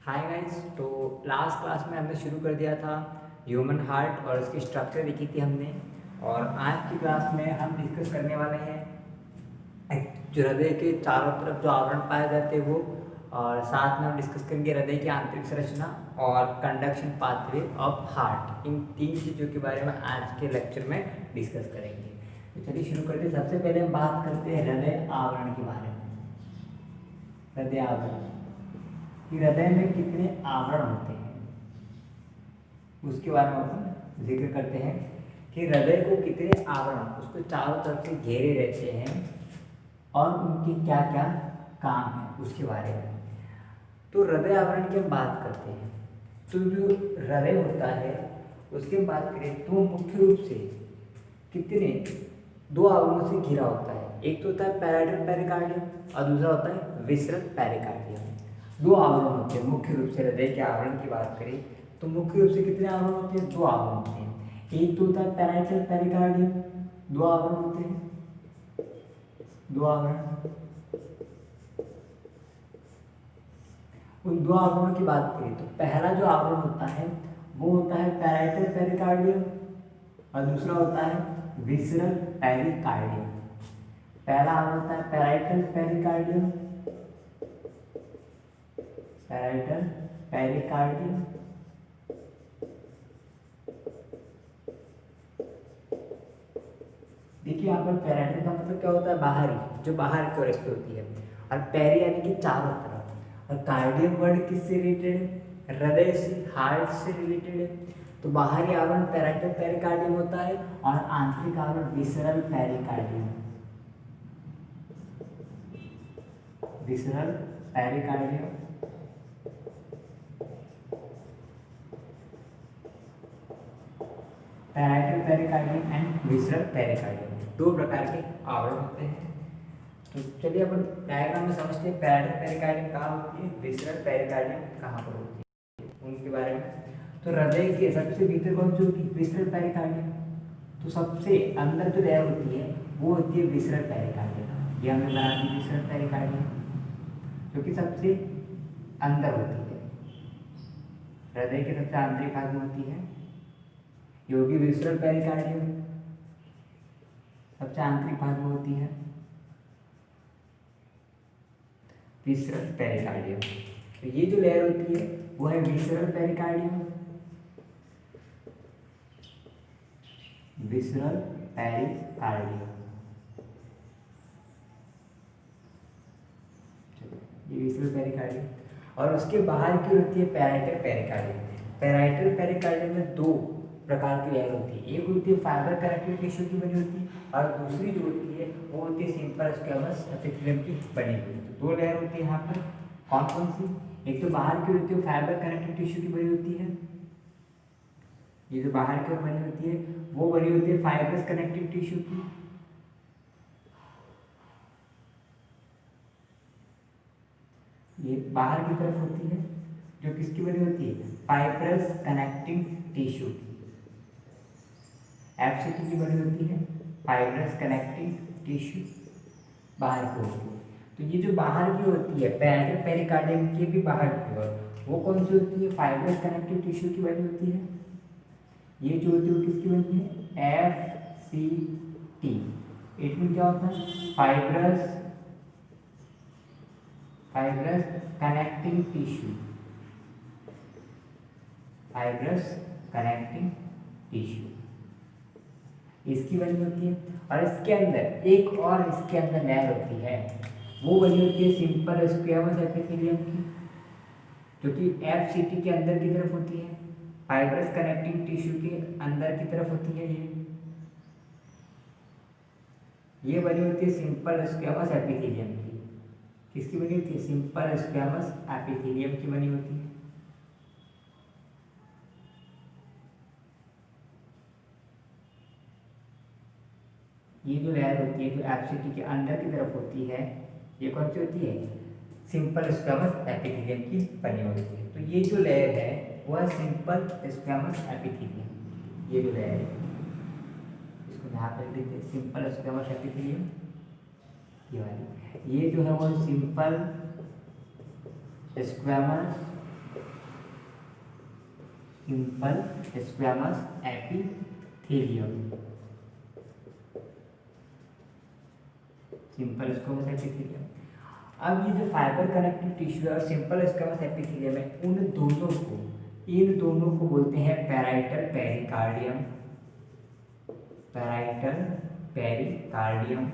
Hi guys. तो last class में हमने शुरू कर दिया था ह्यूमन हार्ट और उसकी स्ट्रक्चर देखी थी हमने। और आज की क्लास में हम डिस्कस करने वाले हैं जो हृदय के चारों तरफ जो आवरण पाए जाते हैं वो, और साथ में हम डिस्कस करेंगे हृदय की आंतरिक संरचना और कंडक्शन पाथवे ऑफ हार्ट। इन तीन चीज़ों के बारे में आज के लेक्चर में डिस्कस करेंगे। तो चलिए शुरू करते हैं। सबसे पहले हम बात करते हैं हृदय आवरण के बारे में। हृदय आवरण कि हृदय में कितने आवरण होते हैं उसके बारे में अपन जिक्र करते हैं कि हृदय को कितने आवरण उसको चारों तरफ से घेरे रहते हैं और उनके क्या क्या काम है उसके बारे में। तो हृदय आवरण की हम बात करते हैं तो जो हृदय होता है उसकी हम बात करें तो मुख्य रूप से कितने दो आवरणों से घिरा होता है। एक तो होता है पैराइटल पेरिकार्डियम और दूसरा होता है विसरल पेरिकार्डियम। दो आवरण होते हैं मुख्य रूप से। हृदय के आवरण की बात करें तो मुख्य रूप से कितने आवरण होते हैं? दो आवरण होते हैं। एक तो होता है पैराइटल पेरिकार्डियम, दो आवरण होते हैं, दो आवरण। उन दो आवरणों की बात करें तो पहला जो आवरण होता है वो होता है पैराइटल पेरिकार्डियम और दूसरा होता है विसरल पेरिकार्डियम। पहला आवरण होता है पैराइटल पेरिकार्डियम, पैराइटल पेरिकार्डियम। देखिए यहाँ पर पैराइटल का मतलब क्या होता है? बाहरी, जो बाहर की ओर स्थित होती है, और पेरी यानी कि चारों तरफ। और कार्डियम वर्ड किससे रिलेटेड है? हृदय से, हार्ट से रिलेटेड है। तो बाहरी आवरण पैराइटल पेरिकार्डियम होता है और आंतरिक आवरण visceral pericardium, visceral pericardium. Parietal pericardium and visceral pericardium, दो प्रकार के आवरण होते हैं। तो चलिए अपन डायग्राम में समझते हैं पैराइटल पेरिकार्डियम कहाँ होती है, विसरल पेरिकार्डियम कहाँ पर होती है, उनके बारे में। तो हृदय के सबसे भीतर कौन सी होती है? Visceral pericardium. तो सबसे अंदर जो लेयर होती है वो होती है विसरल पेरिकार्डियम। ये हमने बना दी विसरल पेरिकार्डियम, जो कि सबसे अंदर होती है, हृदय के सबसे आंतरिक भाग में होती है। ये होगी विसरल पेरिकार्डियम, सबसे आंतरिक भाग में होती है विसरल पेरिकार्डियम। तो ये जो लेयर होती है वो है विसरल पेरिकार्डियम, विसरल पेरिकार्डियम। ये विसरल पेरिकार्डियम। और उसके बाहर की होती है पैराइटल पेरिकार्डियम। पैराइटल पेरिकार्डियम में दो प्रकार की लेयर होती है। एक होती है फाइबर कनेक्टिव टिश्यू की बनी होती है और दूसरी जो होती है वो होती है सिंपल स्क्वैमस एपिथेलियम की बनी हुई। तो दो लेयर होती है यहाँ पर। कौन कौन सी? एक तो बाहर की होती है फाइबर कनेक्टिव टिश्यू की बनी होती है, ये जो बाहर की ओर बनी होती है वो बनी होती है फाइब्रस कनेक्टिव टिश्यू की। ये बाहर की तरफ होती है जो किसकी बनी होती है? फाइब्रस कनेक्टिंग टिश्यू की, एफसीटी की बनी होती है फाइब्रस कनेक्टिंग टिश्यू, बाहर की होती है। तो ये जो बाहर की होती है पैराइटल पेरिकार्डियम की भी बाहर की ओर, वो कौन सी होती है? फाइब्रस कनेक्टिव टिश्यू की बनी होती है। ये जो होती है वो किसकी बनती है? एफसीटी। इट मीन क्या होता है? Fibrous, fibrous connecting tissue, fibrous connecting tissue इसकी बनी होती है। और इसके अंदर एक और इसके अंदर लेयर होती है, वो बनी होती है सिंपल स्क्वैमस एपिथेलियम की, जो कि एफसीटी के अंदर की तरफ होती है, फाइब्रस कनेक्टिंग टिश्यू के अंदर की तरफ होती है। ये बनी होती है सिंपल स्क्वैमस एपिथेलियम की। किसकी बनी होती है? सिंपल स्क्वैमस एपिथेलियम की बनी होती है। ये जो लेयर होती है जो एफसीटी के अंदर की तरफ होती है, ये कौन सी होती है? सिंपल स्क्वैमस एपिथेलियम की बनी होती है। तो ये जो लेयर है वो है सिंपल स्क्वैमस एपिथेलियम। ये जो लेयर है इसको यहाँ पर लिख देते हैं सिंपल स्क्वैमस एपिथेलियम, ये वाली। ये जो है वो simple squamous simple squamous epithelium, simple squamous epithelium. अब ये जो फाइबर कनेक्टिव टिश्यू है और सिंपल स्क्वैमस एपिथेलियम है, इन दोनों को बोलते हैं parietal pericardium, parietal pericardium.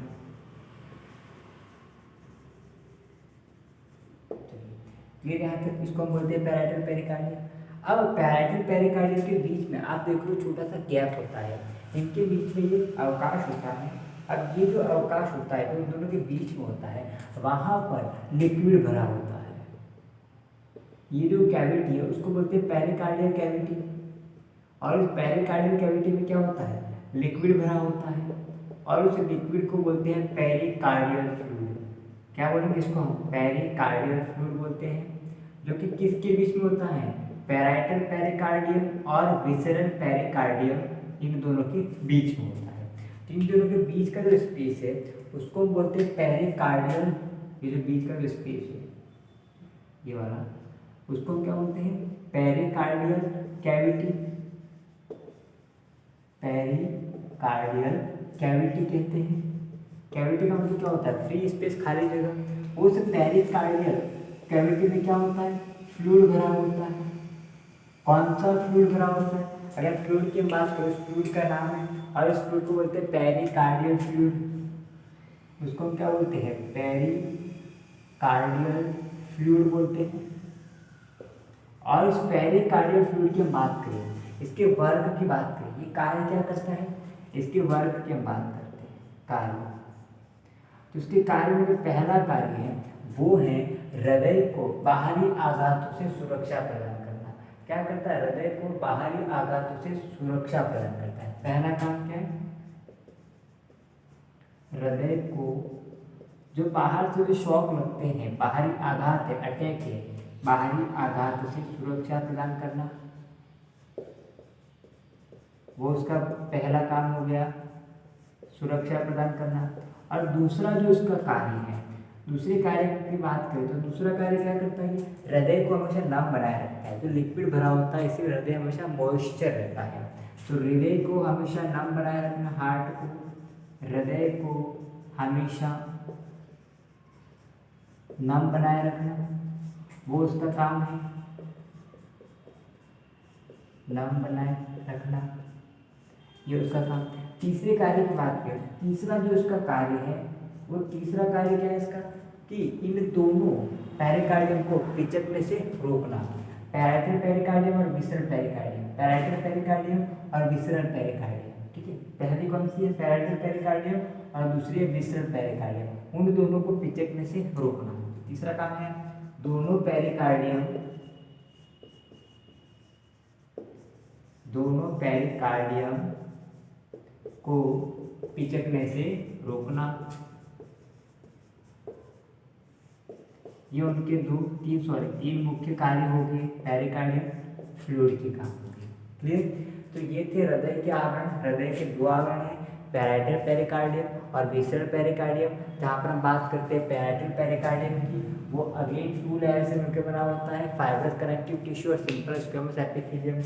Clear यहाँ तक? इसको हम बोलते हैं पैराइटल पेरिकार्डियम। अब पैराइटल पेरिकार्डियम के बीच में आप देखो छोटा सा गैप होता है, इनके बीच में ये अवकाश होता है। अब ये जो अवकाश होता है तो इन दोनों के बीच में होता है, वहाँ पर लिक्विड भरा होता है। ये जो कैविटी है उसको बोलते हैं पेरिकार्डियल कैविटी, और इस पेरिकार्डियल कैविटी में क्या होता है, लिक्विड भरा होता है, और उस लिक्विड को बोलते हैं पेरिकार्डियल फ्लूइड। क्या बोलेंगे इसको हम? पेरिकार्डियल फ्लूइड बोलते हैं, जो कि किसके बीच में होता है, पैराइटल पेरिकार्डियम और विसरल पेरिकार्डियम, इन दोनों के बीच में होता है। तो इन दोनों के बीच का जो स्पेस है उसको हम बोलते हैं पेरिकार्डियल। ये जो बीच का जो स्पेस है ये वाला, उसको हम क्या बोलते हैं, पेरिकार्डियल कैविटी, पेरिकार्डियल कैविटी कहते हैं। कैविटी का मतलब क्या होता है, फ्री स्पेस, खाली जगह। उस पेरिकार्डियल कैविटी में क्या होता है, फ्लूइड भरा होता है। कौन सा फ्लूइड भरा होता है? अगर फ्लूइड की बात करें, फ्लूइड का नाम है, और इस फ्लूइड को बोलते हैं पेरिकार्डियल फ्लूइड। उसको हम क्या बोलते हैं, पेरिकार्डियल फ्लूइड बोलते हैं। और इस पेरिकार्डियल फ्लूइड की हम बात करें, इसके वर्क की बात करें, ये कार्य क्या करता है, इसके वर्क की हम बात करते हैं, कार्य। तो इसके कार्य में जो पहला कार्य है वो है हृदय को बाहरी आघातों से सुरक्षा प्रदान करना। क्या करता है, हृदय को बाहरी आघातों से सुरक्षा प्रदान करता है। पहला काम क्या है, हृदय को जो बाहर से जो शॉक लगते हैं, बाहरी आघात है, अटैक है, बाहरी आघात से सुरक्षा प्रदान करना, वो उसका पहला काम हो गया, सुरक्षा प्रदान करना। और दूसरा जो उसका कार्य है, दूसरे कार्य की बात करें तो दूसरा कार्य क्या करता है, हृदय को हमेशा नम बनाए रखता है। जो लिक्विड भरा होता है इसलिए हृदय हमेशा मॉइस्चर रहता है, तो हृदय को हमेशा नम बनाए रखना, हार्ट को, हृदय को हमेशा नम बनाए रखना, वो उसका काम है, नम बनाए रखना, ये उसका काम। तीसरे कार्य की बात करें, तीसरा जो इसका कार्य है, वो तीसरा कार्य क्या है इसका, कि इन दोनों पेरिकार्डियम को पिचकने से रोकना। पैराइटल पेरिकार्डियम और विसरल पेरिकार्डियम, पैराइटल पेरिकार्डियम और विसरल पेरिकार्डियम, ठीक है। पहली कौन सी है, पैराइटल पेरिकार्डियम, और दूसरी है विसरल पेरिकार्डियम। उन दोनों को पिचकने से रोकना। तीसरा काम है, दोनों पेरिकार्डियम को पिचकने से रोकना। ये उनके तीन मुख्य कार्य हो गए पेरिकार्डियम फ्लूइड के काम हो गए। क्लियर? तो ये थे हृदय के आवरण। हृदय के दो आवरण हैं, पैराइटल पेरिकार्डियम और विसरल पेरिकार्डियम। जहाँ पर हम बात करते हैं पैराइटल पेरिकार्डियम की, वो अगेन टू लेयर से मिलकर बना होता है, फाइब्रस कनेक्टिव टिश्यू और सिंपल स्क्वैमस एपिथेलियम।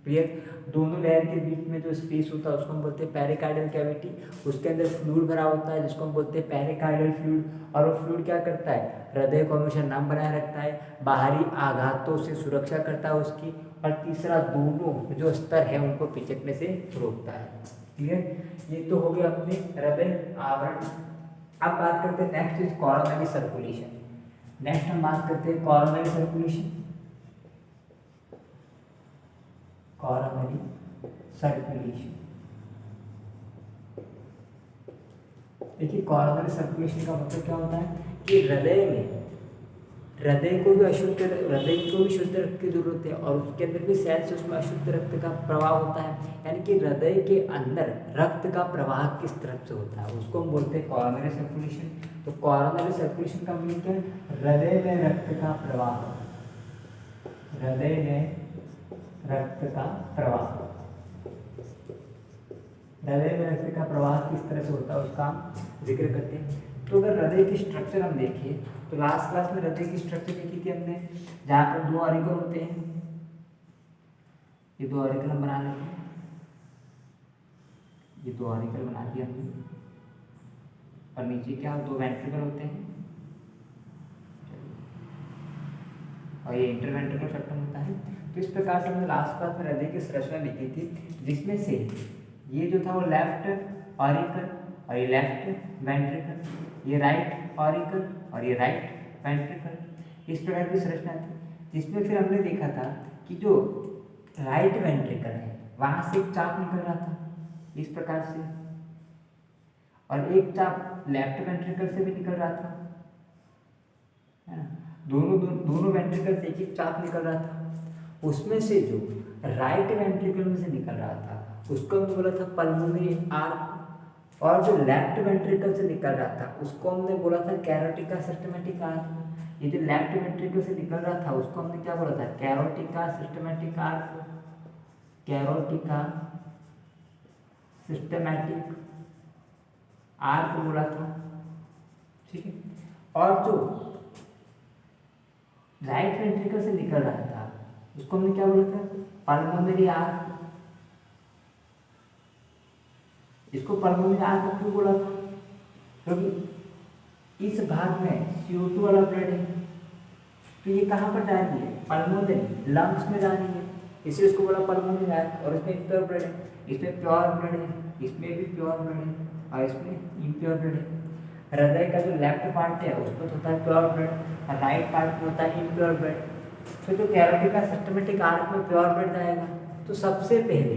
क्लियर? दोनों लेयर के बीच में जो स्पेस होता है उसको हम बोलते हैं पेरिकार्डियल कैविटी। उसके अंदर फ्लूइड भरा होता है जिसको हम बोलते हैं पेरिकार्डियल फ्लूइड। और वो फ्लूइड क्या करता है, हृदय को हमेशा नम बनाए रखता है, बाहरी आघातों से सुरक्षा करता है उसकी, और तीसरा दोनों जो स्तर है उनको पिचकने से रोकता है। क्लियर? ये तो हो गया अपने हृदय आवरण। अब बात करते हैं next is coronary circulation. Next हम बात करते हैं कोरोनरी सर्कुलेशन। कोरोनरी सर्कुलेशन, देखिए कोरोनरी सर्कुलेशन का मतलब क्या होता है कि हृदय को भी शुद्ध रक्त की जरूरत है, और उसके अंदर भी सेल्स उसमें अशुद्ध रक्त का प्रवाह होता है। यानी कि हृदय के अंदर रक्त का प्रवाह किस तरफ से होता है उसको हम बोलते हैं कोरोनरी सर्कुलेशन। तो कोरोनरी सर्कुलेशन का मतलब क्या है, हृदय में रक्त का प्रवाह, हृदय में रक्त का प्रवाह, हृदय में रक्त का प्रवाह किस तरह से होता है उसका हम जिक्र करते हैं। तो अगर हृदय की स्ट्रक्चर हम देखें तो लास्ट क्लास में हृदय की स्ट्रक्चर देखी थी हमने, जहाँ पर दो ऑरिगन होते हैं, ये दो ऑरिकल हम बना लेते हैं, ये दो ऑरिकल बना दिया हमने, और नीचे क्या दो वेंट्रिकल होते हैं, और ये इंटरवेंट्रिकल सेप्टम होता है। तो इस प्रकार से हमने लास्ट क्लास में हृदय की संरचना लिखी थी, जिसमें से ये जो था वो लेफ्ट ऑरिकल और ये लेफ्ट वेंट्रिकल, ये राइट ऑरिकल और ये राइट वेंट्रिकल, इस प्रकार की संरचना थी। जिसमें फिर हमने देखा था कि जो राइट वेंट्रिकल है वहाँ से एक चाप निकल रहा था इस प्रकार से, और एक चाप लेफ्ट वेंट्रिकल से भी निकल रहा था, है ना। दोनों वेंट्रिकल से एक एक चाप निकल रहा था। उसमें से जो राइट वेंट्रिकल में से निकल रहा था उसको हमने बोला था पल्मोनरी आर्क, और जो लेफ्ट वेंट्रिकल से निकल रहा था उसको हमने बोला था कैरोटिका सिस्टमैटिक आर्क। ये जो लेफ्ट वेंट्रिकल से निकल रहा था उसको हमने क्या बोला था, कैरोटिका सिस्टमैटिक आर्क, कैरोटिका सिस्टमैटिक आर्क बोला था, ठीक है। और जो राइट वेंट्रिकल से निकल रहा था उसको हमने क्या बोला था, पल्मोनरी आर्क। इसको पल्मोनरी आर्क क्यों बोला था, क्योंकि इस भाग में CO2 वाला ब्लड है, तो ये कहाँ पर जा रही है, पल्मोनरी लंग्स में जा रही है, इसलिए इसको बोला पल्मोनरी आर्क। और इसमें प्योर ब्लड है, इसमें प्योर ब्लड है, इसमें भी प्योर ब्लड है, और इसमें इम्प्योर ब्लड है। हृदय का जो लेफ्ट पार्ट है उसमें होता है प्योर ब्लड, और राइट पार्ट में होता है इम्प्योर ब्लड। तो जो कैरोटिका सिस्टमैटिक आर्क में प्योर ब्लड जाएगा, तो सबसे पहले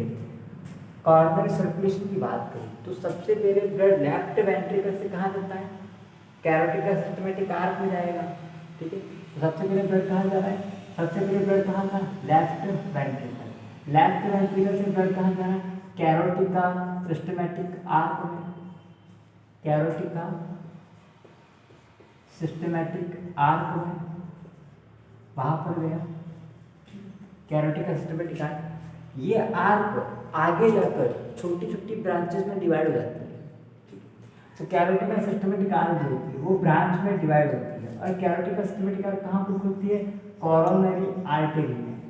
कॉर्नरी सर्कुलेशन की बात करें तो सबसे पहले ब्लड लेफ्ट वेंट्रिकल से कहाँ जाता है, कैरोटिका सिस्टमैटिक आर्क में जाएगा, ठीक है। तो सबसे पहले ब्लड कहाँ जा रहा है, सबसे पहले ब्लड कहाँ था, लेफ्ट वेंट्रिकल। लेफ्ट वेंट्रिकल से ब्लड कहाँ जा रहा है, कैरोटिका सिस्टमैटिक आर्क में, कैरोटिका सिस्टमैटिक आर्क में, वहाँ पर गया कैरोटिका सिस्टमैटिक आर्क। ये आर्क आगे जाकर छोटी छोटी ब्रांचेस में डिवाइड हो जाती है। तो कैरोटिका सिस्टमैटिक आर्क जो होती है वो ब्रांच में डिवाइड होती है, और कैरोटिका सिस्टमैटिक आर्क कहाँ पर खुलती है, कोरोनरी आर्टरी में।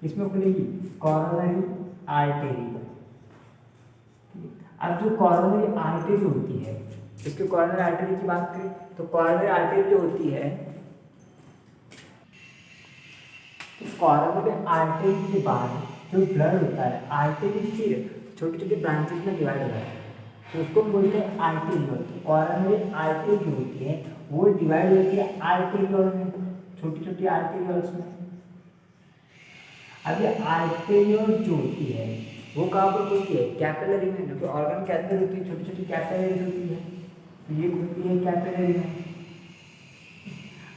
इसमें खुलेगी कोरोनरी आर्टरी। अब जो कोरोनरी आर्टरी होती है, इसके कोरोनरी आर्टरी की बात करें तो कोरोनरी आर्टरी जो होती है, तो कोरोनरी आर्टरी के बाद जो ब्लड होता है, आर्टरी फिर छोटी छोटी ब्रांचेस में डिवाइड हो जाता है, तो उसको बोलते हैं आर्टेरियोल। तो कोरोनरी आर्टरी जो होती है वो डिवाइड होती है आर्टेरियोल में, छोटी छोटी आर्टेरियोल्स में। अब ये आर्टेरियोल जो होती है वो कहाँ पर होती है, कैपिलरी में, जो कि ऑर्गन के अंदर होती है, छोटी छोटी कैपिलरी होती है, तो ये होती है कैपिलरी में।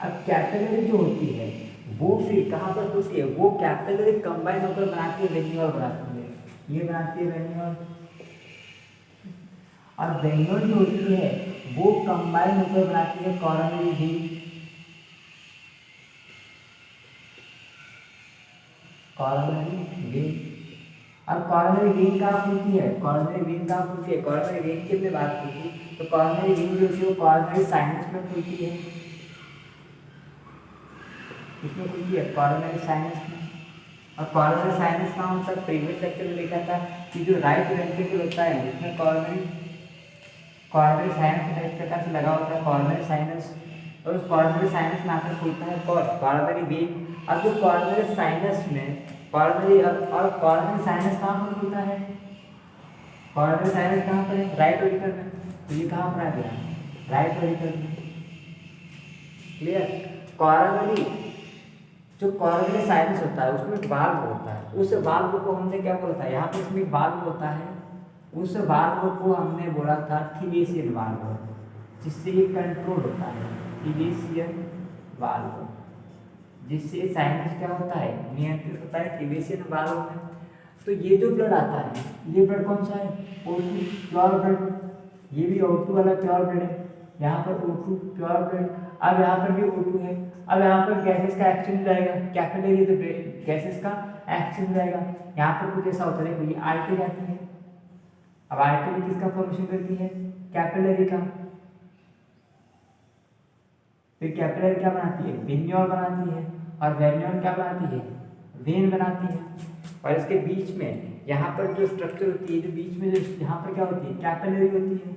अब कैपिलरी जो होती है वो फिर कहाँ पर होती है, वो कैपिलरी कंबाइन होकर बनाती है वेन्यूल बनाती है, ये बनाती है वेन्यूल। और वेन्यूल जो होती है वो कंबाइन होकर बनाती है कोरोनरी वेन, कोरोनरी वेन। और कोरोनरी वेन कहाँ खुलती है, कोरोनरी वेन कहाँ खुलती है, कोरोनरी वेन की हमने बात की थी, तो कोरोनरी वेन जो होती है वो कोरोनरी साइनस में खुलती है, इसमें खुलती है कोरोनरी साइनस में। और कोरोनरी साइनस कहाँ होता है, प्रीवियस लेक्चर में देखा था कि जो राइट वेंट्रिकल होता है उसमें कोरोनरी साइनस इस प्रकार से लगा होता है, कोरोनरी साइनस, और उस कोरोनरी साइनस में आकर खुलता है कोरोनरी वेन। अब जो कोरोनरी साइनस में कोरोनरी और कोरोनरी साइनस कहाँ पर खुलता है, कोरोनरी साइनस कहाँ पर है, राइट वेंट्रिकल में, तो ये कहाँ पर आ गया, राइट वेंट्रिकल में, क्लियर। कोरोनरी जो कोरोनरी साइनस होता है उसमें एक वाल्व होता है, उस वाल्व को हमने क्या बोला था, यहाँ पर इसमें एक वाल्व होता है, उस वाल्व को हमने बोला था थिबेसियन वाल्व, जिससे ये कंट्रोल होता है, थिबेसियन वाल्व, जिससे साइनस क्या होता है, नियंत्रित होता है थिबेसियन वाल्व में। तो ये जो ब्लड आता है, ये ब्लड कौन सा है, O2 प्योर ब्लड, ये भी O2 वाला प्योर ब्लड है, यहाँ पर O2 प्योर ब्लड। अब यहाँ पर भी O2 है, अब यहाँ पर गैसेस का एक्सचेंज रहेगा, कैपिलरी तो गैसेस का एक्सचेंज रहेगा, यहाँ पर कुछ ऐसा होता है, ये आर्टरी आती है। अब आर्टरी किसका फॉर्मेशन करती है, कैपिलरी का, फिर कैपिलरी क्या बनाती है, वेन्यूल बनाती है, और वेन्यूल क्या बनाती है, वेन बनाती है। और इसके बीच में यहाँ पर जो स्ट्रक्चर होती है, जो बीच में जो यहाँ पर क्या होती है, कैपिलरी होती है,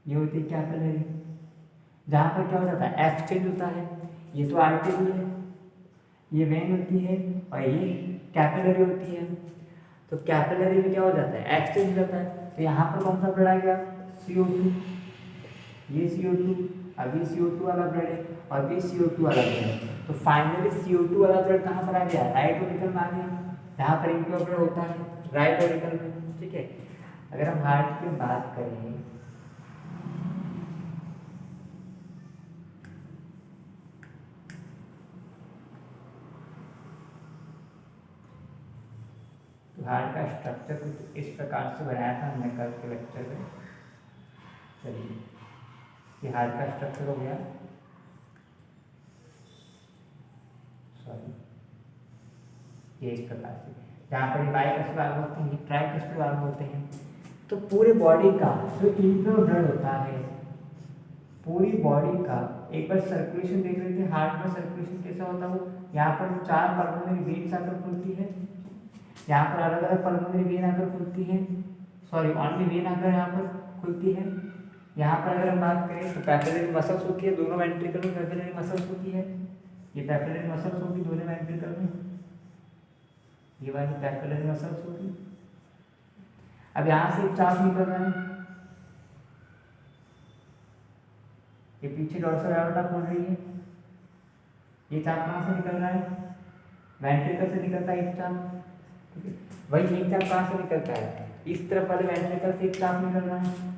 ये होती है कैपिलरी, जहाँ पर क्या हो जाता है, एक्सचेंज होता है। ये तो आर्टरी है, ये वेन होती है, और ये कैपिलरी होती है। तो कैपिलरी में क्या हो जाता है, एक्सचेंज हो जाता है। तो यहाँ पर कौन सा ब्लड आ गया, CO2, ये CO2, अभी CO2 वाला ब्लड है, और ये CO2 वाला ब्लड है। तो फाइनली CO2 वाला ब्लड कहाँ पर आ गया, राइट ऑरिकल में आ गया, जहाँ पर इनका ब्लड होता है राइट ऑरिकल में। ठीक है, अगर हम हार्ट की बात करें, तो हार्ट का स्ट्रक्चर कुछ इस प्रकार से बनाया था हमने कल के लेक्चर में। चलिए, ये हार्ट का स्ट्रक्चर हो गया, सॉरी, ये इस प्रकार से, जहाँ पर बाइकस्पियर वाल्व होते हैं, ट्राइकस्पियर वाल्व होते हैं। तो पूरे बॉडी का जो इंफ्लो ब्लड होता है, पूरी बॉडी का एक बार सर्कुलेशन देख रहे थे, हार्ट में सर्कुलेशन कैसा होता है, वो यहाँ पर 4 पल्मोनरी वेन्स आकर खुलती है, यहाँ पर अलग अलग पल्मोनरी वेन आकर खुलती है, सॉरी ओनली वेन आकर यहाँ पर खुलती है। यहाँ पर अगर हम बात करें तो पैपिलरी मसल्स होती है, दोनों वेंट्रिकल में पैपिलरी मसल्स होती है, ये पैपिलरी मसल्स होगी दोनों वेंट्रिकल में, ये वाली पैपिलरी मसल्स होगी। अब यहाँ से एक चाप निकल रहा है, ये पीछे डॉर्सल एओर्टा खोल रही है, ये चाप कहाँ से निकल रहा है, वेंट्रिकल से निकलता है एक चाप। ठीक है, वही एक चाप कहाँ से निकलता है, इस तरफ वाले वेंट्रिकल से एक चाप निकल रहा है,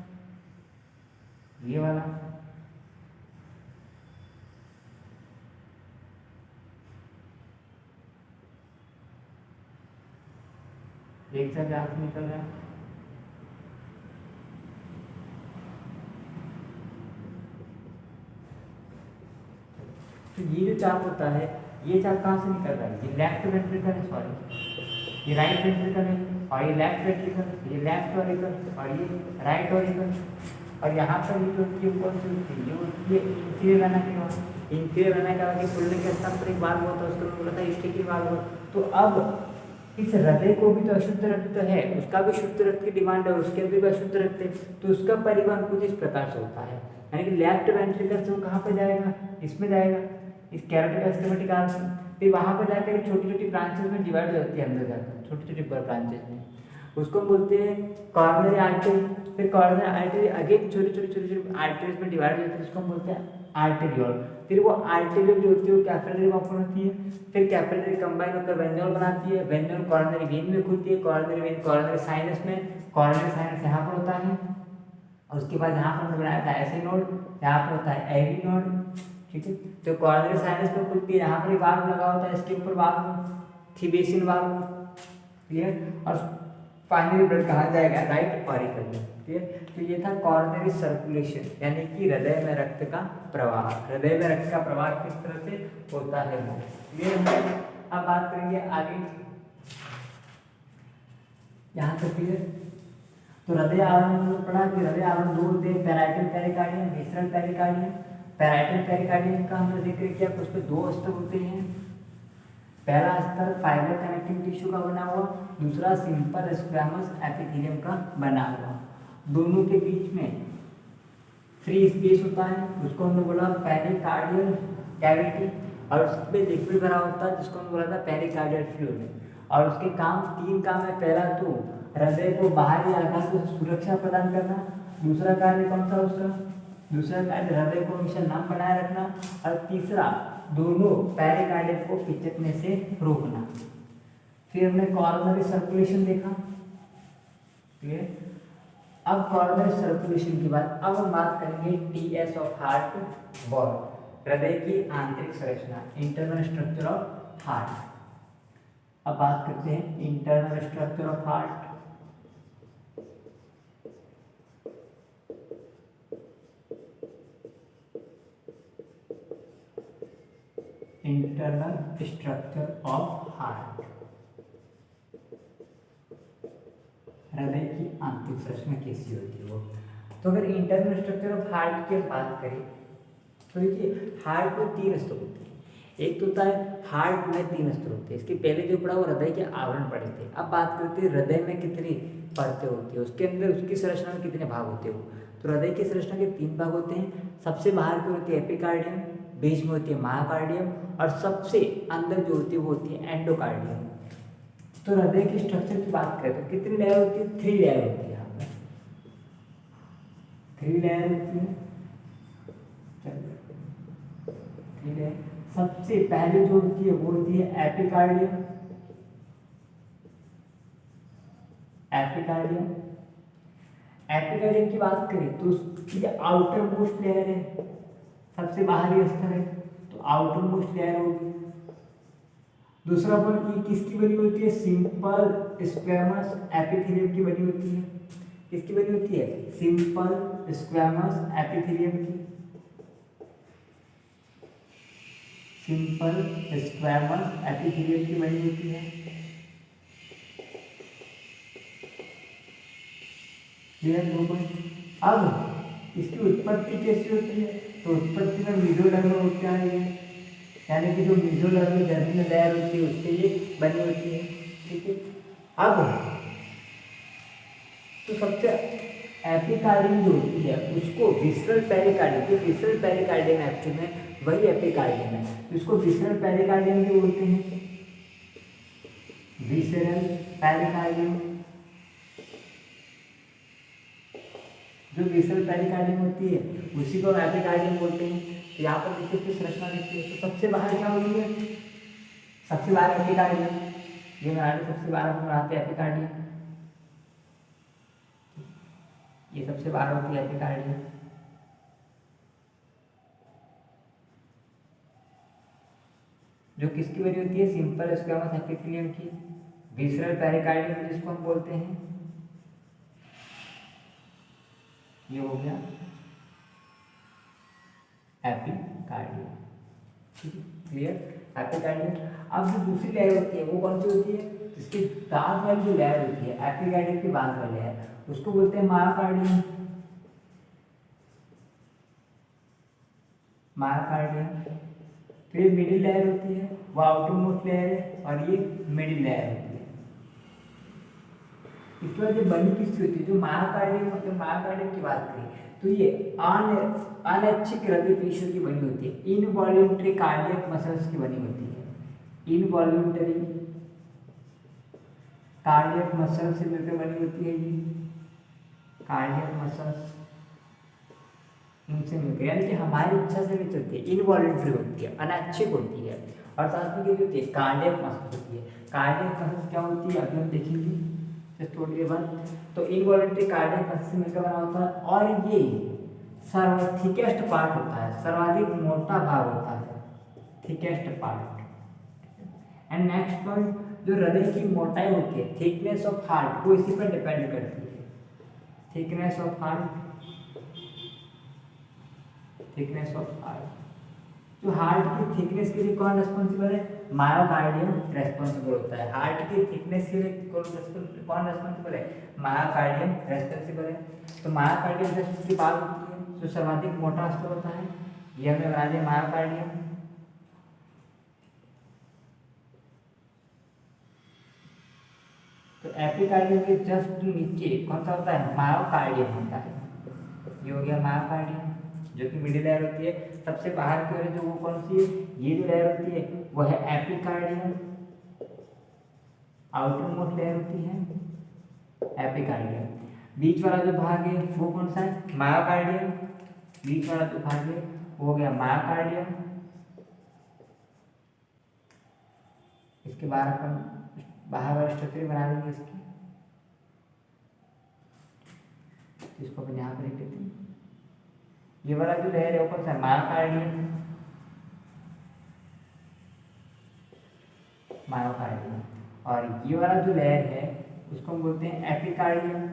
ये वाला। एक चाप यहाँ से निकल रहा है, तो ये जो चाप होता है, ये चाप कहाँ से निकल रहा है, ये लेफ्ट वेंट्रिकल है, सॉरी ये राइट वेंट्रिकल है, और ये लेफ्ट वेंट्रिकल, ये लेफ्ट ऑरिकल, और ये राइट ऑरिकल। और यहाँ पर ये जो होती है कौन सी होती है, ये होती है inferior vena cava. Inferior vena cava के खुलने के स्थान पर एक वाल्व होता है, उसको बोला था स्टिकी वाल्व। तो अब इस हृदय को भी तो अशुद्ध रक्त है, उसका भी शुद्ध रक्त की डिमांड है, उसके भी अशुद्ध रक्त है, तो उसका परिवहन कुछ इस प्रकार से होता है, यानी कि लेफ्ट वेंट्रिकल से वो कहाँ पर जाएगा, इसमें जाएगा, इस कैरोटिड एस्केमेटिक आर्म से, फिर वहाँ पर जाकर छोटी छोटी ब्रांचेस में डिवाइड हो जाती है, अंदर जाकर छोटी छोटी ब्रांचेस में, उसको बोलते हैं कॉर्नरी आर्टरी। फिर कॉर्नरी आर्टरी अगेन छोटी छोटी आर्टरीज में डिवाइड हो जाती है, उसको हम बोलते हैं आर्टेरियोल। फिर वो आर्टेरियोल जो होती है वो कैपिलरी में ओपन होती है, फिर कैपिलरी कंबाइन होकर वेन्यूल बनाती है, वेन्यूल कॉर्नरी वेन में खुलती है, कॉर्नरी वेन कॉर्नरी साइनस में, कॉर्नरी साइनस यहाँ पर होता है, और उसके बाद यहाँ पर हमने बनाया था ऐसे नोड, यहाँ पर होता है एवी नोड। ठीक है, तो कॉर्नरी साइनस में खुलती है, यहाँ पर एक वाल्व लगा होता है, इसके ऊपर वाल्व थिबेसिन वाल्व, क्लियर। और फाइनली ब्लड कहाँ जाएगा, राइट ऑरिकल में, क्लियर। तो ये था कॉर्नरी सर्कुलेशन, यानी कि हृदय में रक्त का प्रवाह, हृदय में रक्त का प्रवाह किस तरह से होता है वो, क्लियर है। अब बात करेंगे आगे, यहाँ तक क्लियर। तो हृदय आवरण में पढ़ा कि हृदय आवरण दो होते हैं, parietal pericardium, visceral pericardium. Parietal pericardium का हमने जिक्र किया, उस पर दो स्तर होते हैं, पहला स्तर फाइबर कनेक्टिंग टिश्यू का बना हुआ, दूसरा सिंपल स्क्वैमस एपिथेलियम का बना हुआ। दोनों के बीच में फ्री स्पेस होता है, उसको हमने बोला पेरिकार्डियल कैविटी, और उसमें लिक्विड भरा होता है जिसको हमने बोला था पेरिकार्डियल फ्लूइड। और उसके तीन काम है, पहला तो हृदय को बाहरी आघात से सुरक्षा प्रदान करना, दूसरा कार्य कौन सा उसका, दूसरा कार्य हृदय को हमेशा नम बनाए रखना, और तीसरा दोनों पेरिकार्डियम को पिचकने से रोकना। फिर हमने कॉर्नरी सर्कुलेशन देखा, क्लियर। अब कॉर्नरी सर्कुलेशन के बाद अब हम बात करेंगे टीएस ऑफ हार्ट वॉल, हृदय की आंतरिक संरचना, इंटरनल स्ट्रक्चर ऑफ हार्ट। अब बात करते हैं internal structure of heart. Internal structure of heart, हृदय की आंतरिक संरचना कैसी होती है वो। तो अगर इंटरनल स्ट्रक्चर ऑफ हार्ट की बात करें तो देखिए हार्ट में तीन स्तंभ होते हैं, एक तो होता है हार्ट में 3 स्तर होते हैं। इसके पहले जो पढ़ा वो हृदय के आवरण पढ़े थे। अब बात करते हैं हृदय में कितनी परतें होती है, उसके अंदर उसकी संरचना में कितने भाग होते हैं वो। तो हृदय की संरचना के 3 भाग होते हैं। सबसे बाहर की होती है एपिकार्डियम, बीच में होती है मायोकार्डियम और सबसे अंदर जो होती है वो होती है एंडोकार्डियम। तो हृदय की स्ट्रक्चर की बात करें तो कितनी लेयर होती है, 3 लेयर होती है। यहाँ पर 3 लेयर होती है। ठीक है, सबसे पहले जो होती है वो होती है एपिकार्डियम। एपिकार्डियम एपिकार्डियम की बात करें तो उसकी आउटर मोस्ट लेयर है, सबसे बाहरी स्तर है, तो आउटर मोस्ट लेयर होगी। दूसरा पॉइंट ये किसकी बनी होती है, सिंपल स्क्वैमस एपिथेलियम की बनी होती है। किसकी बनी होती है, सिंपल स्क्वैमस एपिथेलियम की। सिंपल स्क्वैमस एपिथेलियम की बनी होती है। अब इसकी उत्पत्ति कैसी होती है, तो उत्पत्ति में मेसोडर्म होता है ये, यानी कि जो मेसोडर्म जर्मिनल लेयर होती है उससे ये बनी होती है। ठीक है, अब तो सबसे एपिकार्डियम जो होती है उसको विसरल पेरिकार्डियम, जो विसरल पेरिकार्डियम एक्चुअल में वही एपिकार्डियम है, इसको विसरल पेरिकार्डियम भी बोलते हैं। विसरल पेरिकार्डियम, जो विसरल पेरिकार्डियम होती है उसी को एपिकार्डियम बोलते हैं। तो यहाँ पर देखिए इसकी संरचना देखिए, तो सबसे बाहर क्या होती है, सबसे बाहर एपिकार्डियम, ये बनाते सबसे बाहर हम बनाते हैं एपिकार्डियम, ये सबसे बाहर होती है एपिकार्डियम। जो किसकी बनी होती है, सिंपल स्क्वैमस एपिथेलियम की। विसरल पेरिकार्डियम जिसको हम बोलते हैं, ये हो गया एपिकार्डियम। ठीक है, क्लियर, एपिकार्डियम। अब जो दूसरी लेयर होती है वो कौन सी होती है, इसके बाद वाली जो लेयर होती है एपिकार्डियम के बाद वाली लेयर उसको बोलते हैं मायोकार्डियम। मायोकार्डियम। फिर मिडिल लेयर होती है, वो आउटर मोस्ट लेयर है और ये मिडिल लेयर होती है। इसके बाद जो बनी किसकी होती है, जो मायोकार्डियम, मतलब मायोकार्डियम की बात करें तो ये अनैच्छिक हृदय पेशियों की बनी होती है, इनवॉल्यूंटरी कार्डियक मसल्स की बनी होती है। इनवॉल्यूंटरी कार्डियक मसल से मिलकर बनी होती है ये कार्डियक मसल्स, इनसे मिलकर, यानी कि हमारी इच्छा से नहीं चलती है, इनवॉल्यूंटरी होती है, अनैच्छिक होती है। और साथ में क्या होती है, कार्डियक मसल होती है। कार्डियक मसल क्या होती है अभी हम देखेंगे थोड़ी देर बाद। तो इनवॉल्यूंटरी कार्डियक मसल से मिलकर बना होता है और ये थिकेस्ट पार्ट होता है, सर्वाधिक मोटा भाग होता है, thickest part. And next point, जो हृदय की मोटाई होती है, थिकनेस ऑफ हार्ट, वो इसी पर डिपेंड करती है। Thickness of heart, thickness of heart, जो हार्ट की थिकनेस के लिए कौन रेस्पॉन्सिबल है, मायोकार्डियम रेस्पॉन्सिबल होता है। हार्ट की थिकनेस के लिए कौन रेस्पॉन्सिबल है, मायोकार्डियम रेस्पॉन्सिबल है। तो मायोकार्डियम जब उसकी बात होती है जो सर्वाधिक मोटा स्तर होता है, ये हमने बना दिया मायोकार्डियम। तो एपिकार्डियम के जस्ट नीचे कौन सा होता है, मायोकार्डियम होता है। ये हो गया मायोकार्डियम, जो कि मिडिल लेयर होती है। सबसे बाहर की ओर जो वो कौन सी है, ये जो लेयर होती है वो है एपिकार्डियम, आउटर मोस्ट लेयर होती है एपिकार्डियम। बीच वाला जो भाग है वो कौन सा है, मायोकार्डियम। बीच वाला जो भाग है वो हो गया मायोकार्डियम। इसके बाहर अपन बाहर वाला स्ट्रक्चर बना देंगे इसकी, इसको अपन यहाँ पर लिख देते हैं। ये वाला जो लेयर है वो कौन सा, मायोकार्डियम, मायोकार्डियम। और ये वाला जो लेयर है उसको हम बोलते हैं एपिकार्डियम।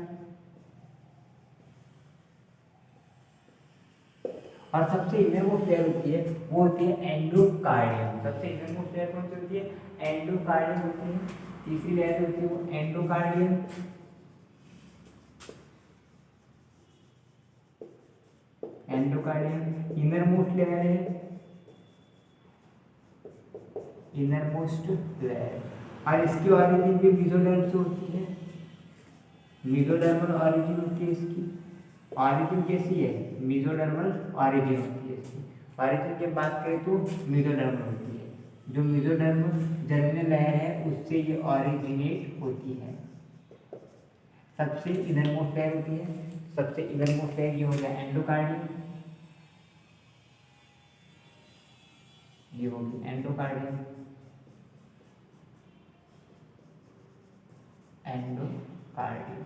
और सबसे इनरमोस्ट लेयर होती है वो होती है एंडोकार्डियम। सबसे इनरमोस्ट लेयर कौन सी होती है, एंडोकार्डियम होती है। तीसरी लेयर होती है वो एंडोकार्डियम। एंडोकार्डियम इनरमोस्ट लेयर है, इनर मोस्ट लेयर। और इसकी ऑरिजिन भी मेसोडर्म से होती है, मेसोडर्मल ऑरिजिन होती है इसकी। ऑरिजिन कैसी है? मेसोडर्मल ऑरिजिन होती है इसकी। ऑरिजिन की बात करें तो मेसोडर्मल होती है, जो मेसोडर्मल जर्मिनल लेयर है उससे ये ऑरिजिनेट होती है। सबसे इनर मोस्ट लेयर होती है, सबसे इनर मोस्ट लेयर ये हो गया एंडोकार्डियम, ये होगी एंडोकार्डियम, एंडोकार्डियम।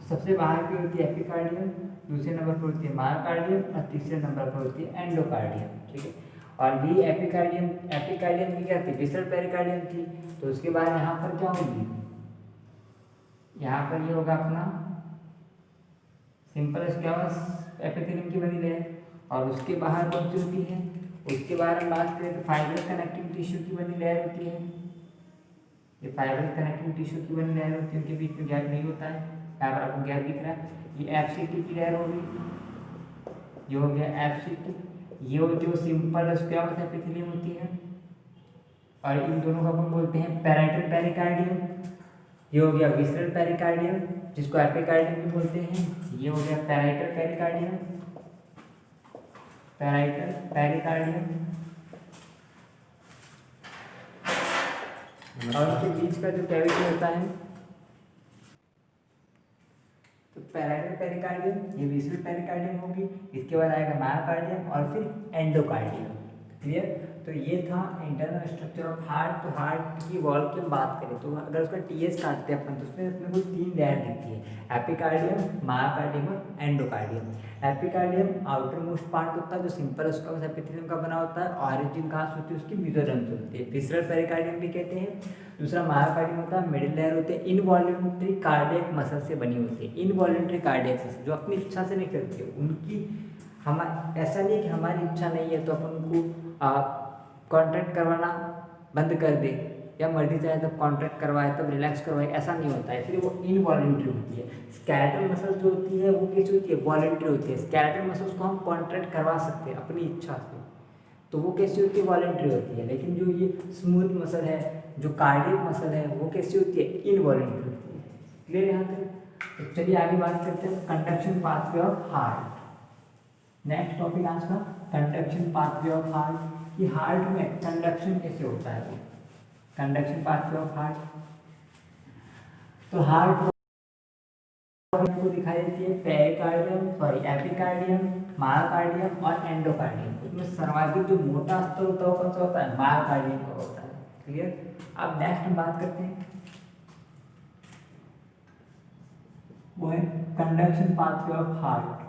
सबसे बाहर की होती है एपिकार्डियम, दूसरे नंबर पर होती है मायोकार्डियम और तीसरे नंबर पर होती है एंडोकार्डियम। ठीक है, और ये एपिकार्डियम, एपिकार्डियम की क्या थी? विसरल पेरिकार्डियम थी। तो उसके बाद यहाँ पर क्या होगी? यहाँ पर ये होगा अपना सिंपल स्क्वैमस एपिथेलियम की बनी लेयर। और उसके बाहर कौन सी होती है? उसके बारे में बात करें तो फाइब्रस कनेक्टिंग टिश्यू की बनी लेयर होती है। ये फाइब्रस कनेक्टिंग टिश्यू की बनी लेयर होती है, उनके बीच में गैप नहीं होता है। यहाँ पर आपको गैप दिख रहा है, ये एफसीटी की लेयर होगी, ये हो गया एफसीटी। ये जो सिंपल स्क्वैमस एपिथेलियम होती है, और इन दोनों को अपन बोलते हैं पैराइटल पेरिकार्डियम। ये हो गया विसरल पेरिकार्डियम, जिसको एपिकार्डियम भी बोलते हैं। ये हो गया पैराइटल पेरिकार्डियम, पैराइटल पेरिकार्डियम। और उसके बीच का जो कैविटी होता है तो पैराइटल पेरिकार्डियम, ये विसरल पेरिकार्डियम होगी। इसके बाद आएगा मायोकार्डियम और फिर एंडोकार्डियम। क्लियर? तो ये था इंटरनल स्ट्रक्चर ऑफ हार्ट। तो हार्ट की वॉल की बात करें तो अगर उसका टीएस काटते हैं अपन तो उसमें अपने को 3 लेयर दिखती है, एपिकार्डियम, मायोकार्डियम और endocardium. Epicardium outer most part होता है जो सिंपल स्क्वैमस एपिथेलियम का बना होता है। ऑरिजिन कहाँ से होती है? उसकी मेसोडर्म से होती है, विसरल पेरिकार्डियम भी कहते हैं। दूसरा मायोकार्डियम होता है, मिडिल लेयर होते हैं, इनवॉल्यूंटरी कार्डियक मसल से बनी होती है। इनवॉल्यूंटरी कार्डियक मसल जो अपनी इच्छा से नहीं करती है, उनकी हम ऐसा नहीं कि हमारी इच्छा नहीं है तो अपन उनको कॉन्ट्रैक्ट करवाना बंद कर दे, या मर्जी चाहे तब कॉन्ट्रैक्ट करवाए तब रिलैक्स करवाए, ऐसा नहीं होता है। फिर वो इनवॉलंटरी होती है। स्केलेटल मसल्स जो होती है वो कैसी होती है? वॉलंटरी होती है। स्केलेटल मसल्स को हम कॉन्ट्रैक्ट करवा सकते हैं अपनी इच्छा से, तो वो कैसी होती है? वॉलंटरी होती है। लेकिन जो ये स्मूथ मसल है, जो कार्डियक मसल है, वो कैसी होती है? इनवॉलंटरी होती है। क्लियर यहाँ तक? तो चलिए आगे बात करते हैं conduction pathway of heart. Next topic आज का कंडक्शन पाथवे ऑफ हार्ट, कि हार्ट में कंडक्शन कैसे होता है। कंडक्शन पाथवे ऑफ हार्ट, तो हार्ट को दिखाई देती है पेरिकार्डियम, एपिकार्डियम, मायोकार्डियम और एंडोकार्डियम। उसमें सर्वाधिक जो मोटा स्तर होता है वो कौन सा होता है? मायोकार्डियम का होता है। क्लियर? अब नेक्स्ट हम बात करते हैं, वो है conduction pathway of heart.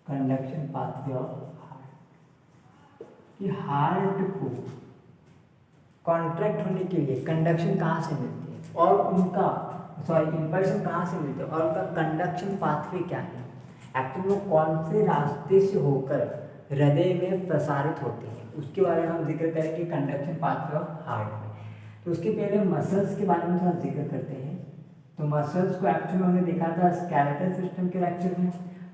Conduction pathway of heart, कि हार्ट को कॉन्ट्रैक्ट होने के लिए कंडक्शन कहाँ से मिलती है और उनका इंपल्शन कहाँ से मिलते हैं और उनका कंडक्शन पाथवे क्या है, एक्चुअली वो कौन से रास्ते से होकर हृदय में प्रसारित होते हैं, उसके बारे में हम जिक्र करेंगे कंडक्शन पाथवे ऑफ हार्ट में। तो उसके पहले मसल्स के बारे में थोड़ा जिक्र करते हैं। तो मसल्स को एक्चुअली हमने देखा था स्केलेटल सिस्टम के लेक्चर में।